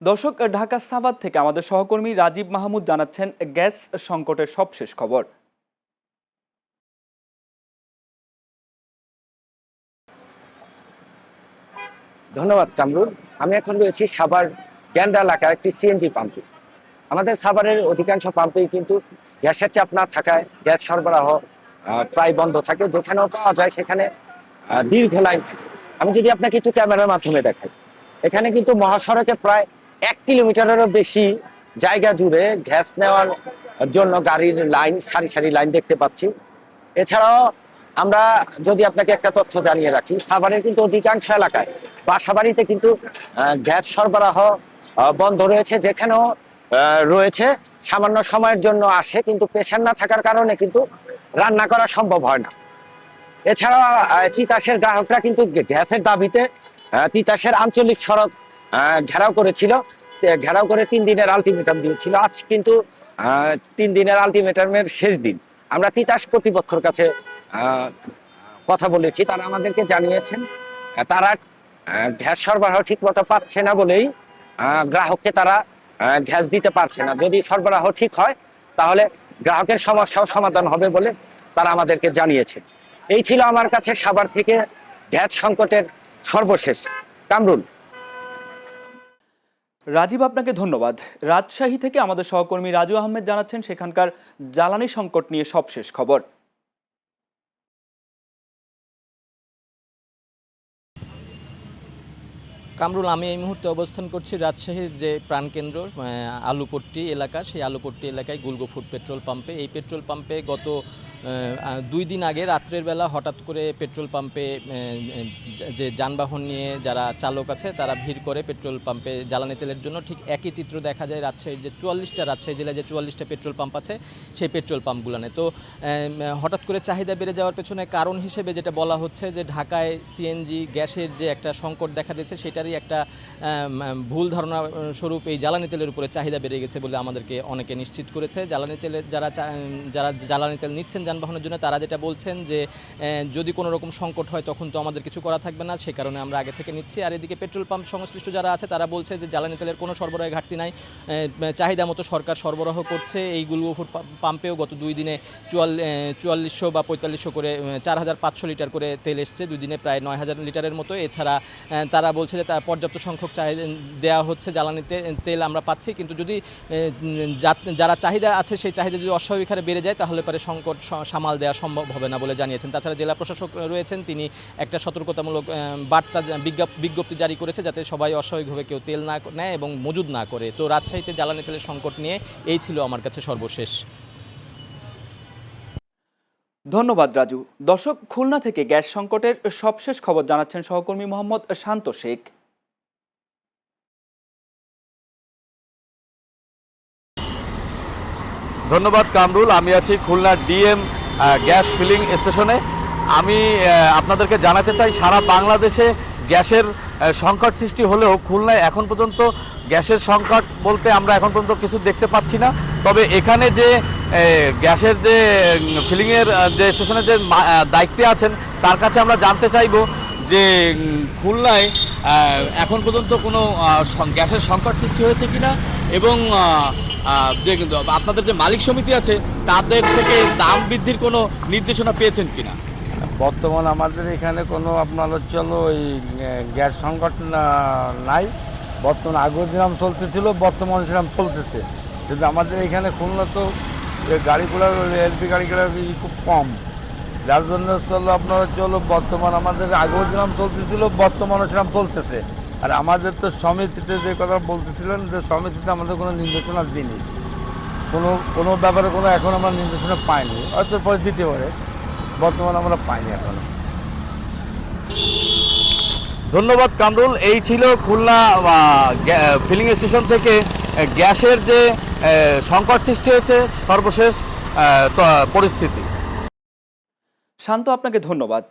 দর্শক, ঢাকা সাভার থেকে আমাদের সহকর্মী রাজীব মাহমুদ জানাচ্ছেন গ্যাস সংকটের সবশেষ খবর। ধন্যবাদ কামরুল। আমি এখন রয়েছি সাভার গ্যান্ডা এলাকায় একটি সিএনজি পাম্পে। আমাদের সাভারের অধিকাংশ পাম্পেই কিন্তু গ্যাসের চাপ না থাকায় গ্যাস সরবরাহ প্রায় বন্ধ থাকে। যেখানেও পাওয়া যায় সেখানে দীর্ঘ লাইন থাকে। আমি যদি আপনাকে একটু ক্যামেরার মাধ্যমে দেখাই, এখানে কিন্তু মহাসড়কে প্রায় 1 কিলোমিটারেরও বেশি জায়গা জুড়ে গ্যাস নেওয়ার জন্য গাড়ির লাইন, সারি সারি লাইন দেখতে পাচ্ছি। এছাড়াও আমরা যদি আপনাকে একটা তথ্য জানিয়ে রাখি, সাভারের কিন্তু অধিকাংশ এলাকায় বাসাবাড়িতে কিন্তু গ্যাস সরবরাহ বন্ধ রয়েছে। যেখানেও রয়েছে সামান্য সময়ের জন্য আসে, কিন্তু প্রেশার না থাকার কারণে কিন্তু রান্না করা সম্ভব হয় না। এছাড়া তিতাসের গ্রাহকরা কিন্তু গ্যাসের দাবিতে তিতাসের আঞ্চলিক সড়ক ঘেরাও করেছিল। ঘেরাও করে 3 দিনের আলটিমেটাম দিয়েছিল। আজ কিন্তু 3 দিনের আলটিমেটামের শেষ দিন। আমরা তিতাস কর্তৃপক্ষের কাছে কথা বলেছি, তারা আমাদেরকে জানিয়েছেন তারা গ্যাস সরবরাহ ঠিক মতো পাচ্ছে না বলেই গ্রাহককে তারা গ্যাস দিতে পারছে না। যদি সরবরাহ ঠিক হয় তাহলে গ্রাহকের সমস্যাও সমাধান হবে বলে তারা আমাদেরকে জানিয়েছে। এই ছিল আমার কাছে সাভার থেকে গ্যাস সংকটের সর্বশেষ। কামরুল। রাজীব, আপনাকে ধন্যবাদ। রাজশাহী থেকে আমাদের সহকর্মী রাজু আহমেদ জানাচ্ছেন সেখানকার জ্বালানি সংকট নিয়ে সবশেষ খবর। কামরুল, আমি এই মুহূর্তে অবস্থান করছি রাজশাহীর যে প্রাণকেন্দ্র আলুপট্টি এলাকা, সেই আলুপট্টি এলাকায় গুলগো ফুড পেট্রোল পাম্পে। এই পেট্রোল পাম্পে গত 2 দিন আগে রাত্রের বেলা হঠাৎ করে পেট্রোল পাম্পে যে যানবাহন নিয়ে যারা চালক আছে তারা ভিড় করে পেট্রোল পাম্পে জ্বালানি তেলের জন্য। ঠিক একই চিত্র দেখা যায় রাজশাহীর যে রাজশাহী জেলায় যে 44টা পেট্রোল পাম্প আছে সেই পেট্রোল পাম্পগুলোনে। তো হঠাৎ করে চাহিদা বেড়ে যাওয়ার পেছনে কারণ হিসেবে যেটা বলা হচ্ছে যে ঢাকায় সিএনজি গ্যাসের যে একটা সংকট দেখা দিয়েছে সেটারই একটা ভুল ধারণা স্বরূপ এই জ্বালানি তেলের উপরে চাহিদা বেড়ে গেছে বলে আমাদেরকে অনেকে নিশ্চিত করেছে। জ্বালানি তেলের যারা জ্বালানি তেল নিচ্ছেন যানবাহনের জন্য তারা যেটা বলছেন যে যদি কোনো রকম সংকট হয় তখন তো আমাদের কিছু করা থাকবে না, সে কারণে আমরা আগে থেকে নিচ্ছি। আর এদিকে পেট্রোল পাম্প সংশ্লিষ্ট যারা আছে তারা বলছে যে জ্বালানি তেলের কোনো সরবরাহের ঘাটতি নাই, চাহিদা মতো সরকার সরবরাহ করছে। এই গুলগো ফুড পাম্পেও গত 2 দিনে 4400 বা 4500 করে 4500 লিটার করে তেল এসছে, 2 দিনে প্রায় 9000 লিটারের মতো। এছাড়া তারা বলছে যে তার পর্যাপ্ত সংখ্যক চাহিদা দেওয়া হচ্ছে, জ্বালানি তেল আমরা পাচ্ছি, কিন্তু যদি যারা চাহিদা আছে সেই চাহিদা যদি অস্বাভাবিক হারে বেড়ে যায় তাহলে পরে সংকট সামাল দেওয়া সম্ভব হবে না বলে জানিয়েছেন। তাছাড়া জেলা প্রশাসক রয়েছেন, তিনি একটা সতর্কতামূলক বার্তা বিজ্ঞপ্তি জারি করেছে যাতে সবাই অস্বাভাবিকভাবে কেউ তেল না নেয় এবং মজুদ না করে। তো রাজশাহীতে জ্বালানি তেলের সংকট নিয়ে এই ছিল আমার কাছে সর্বশেষ। ধন্যবাদ রাজু। দর্শক, খুলনা থেকে গ্যাস সংকটের সবশেষ খবর জানাচ্ছেন সহকর্মী মোহাম্মদ শান্ত শেখ। ধন্যবাদ কামরুল। আমি আছি খুলনা ডিএম গ্যাস ফিলিং স্টেশনে। আমি আপনাদেরকে জানাতে চাই, সারা বাংলাদেশে গ্যাসের সংকট সৃষ্টি হলেও খুলনায় এখন পর্যন্ত গ্যাসের সংকট বলতে আমরা এখন পর্যন্ত কিছু দেখতে পাচ্ছি না। তবে এখানে যে গ্যাসের যে ফিলিংয়ের যে স্টেশনের যে দায়িত্বে আছেন তার কাছে আমরা জানতে চাইব যে খুলনায় এখন পর্যন্ত কোনো গ্যাসের সংকট সৃষ্টি হয়েছে কিনা এবং যে আপনাদের যে মালিক সমিতি আছে তাদের থেকে দাম বৃদ্ধির কোনো নির্দেশনা পেয়েছেন কিনা। বর্তমান আমাদের এখানে কোনো আপনার হচ্ছে ওই গ্যাস সংকট নাই। বর্তমান আগের যেরকম চলতেছিল বর্তমান সেরকম চলতেছে, কিন্তু আমাদের এখানে খুলনা তো গাড়িগুলোর এলপি গাড়িগুলোর খুব কম, যার জন্য হলো আপনার হচ্ছে বর্তমান আমাদের আগেও যেরকম চলতেছিল বর্তমানও সেরকম চলতেছে। আর আমাদের তো সমিতিতে যে কথা বলতেছিলেন যে সমিতিতে আমাদের কোনো নির্দেশনা দিইনি, কোনো ব্যাপারে কোনো এখন আমরা নির্দেশনা পাইনি, হয়তো পরে দিতে পারে, বর্তমানে আমরা পাইনি এখনো। ধন্যবাদ কামরুল। এই ছিল খুলনা ফিলিং স্টেশন থেকে গ্যাসের যে সংকট সৃষ্টি হয়েছে সর্বশেষ পরিস্থিতি। শান্ত, আপনাকে ধন্যবাদ।